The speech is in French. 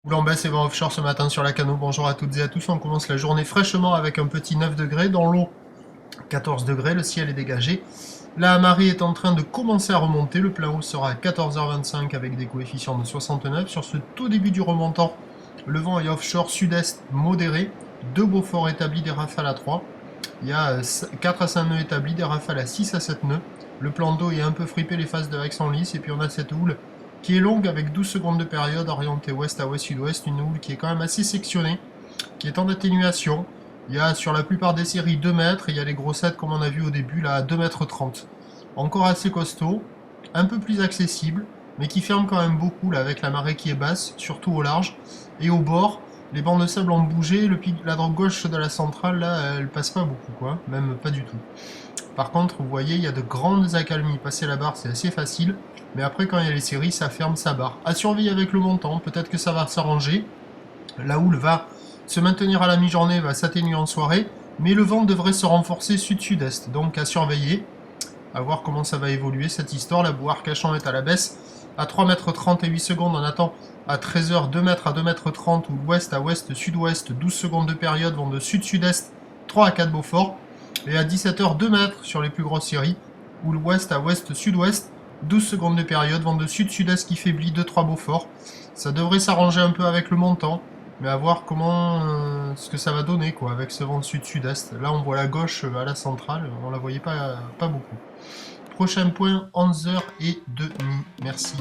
Boulan baisse et vent offshore ce matin sur la Cano. Bonjour à toutes et à tous. On commence la journée fraîchement avec un petit 9 degrés. Dans l'eau, 14 degrés. Le ciel est dégagé. La marée est en train de commencer à remonter. Le plein haut sera à 14h25 avec des coefficients de 69. Sur ce tout début du remontant, le vent est offshore sud-est modéré. Deux Beaufort établis, des rafales à 3. Il y a 4 à 5 nœuds établis, des rafales à 6 à 7 nœuds. Le plan d'eau est un peu fripé, les phases de vagues sont lisses. Et puis on a cette houle qui est longue avec 12 secondes de période, orientée ouest à ouest-sud-ouest. Une houle qui est quand même assez sectionnée, qui est en atténuation. Il y a sur la plupart des séries 2 mètres. Et il y a les grossettes comme on a vu au début là à 2 mètres 30. Encore assez costaud, un peu plus accessible, mais qui ferme quand même beaucoup là avec la marée qui est basse, surtout au large. Et au bord, les bancs de sable ont bougé, la droite gauche de la centrale, là, elle passe pas beaucoup, quoi, même pas du tout. Par contre, vous voyez, il y a de grandes accalmies. Passer la barre, c'est assez facile, mais après, quand il y a les séries, ça ferme sa barre. À surveiller avec le montant, peut-être que ça va s'arranger. La houle va se maintenir à la mi-journée, va s'atténuer en soirée, mais le vent devrait se renforcer sud-sud-est, donc à surveiller, à voir comment ça va évoluer cette histoire. La boue Arcachon est à la baisse, à 3,30 m et 8 secondes, on attend à 13h 2 mètres à 2,30 m, ou l'ouest à ouest-sud-ouest, 12 secondes de période vont de sud-sud-est, 3 à 4 Beaufort, et à 17h 2 mètres sur les plus grosses séries, ou l'ouest à ouest-sud-ouest, 12 secondes de période vont de sud-sud-est qui faiblit, 2-3 Beaufort. Ça devrait s'arranger un peu avec le montant, mais à voir comment ce que ça va donner quoi avec ce vent sud-sud-est. Là on voit la gauche à la centrale, on la voyait pas beaucoup. Prochain point, 11h30. Merci.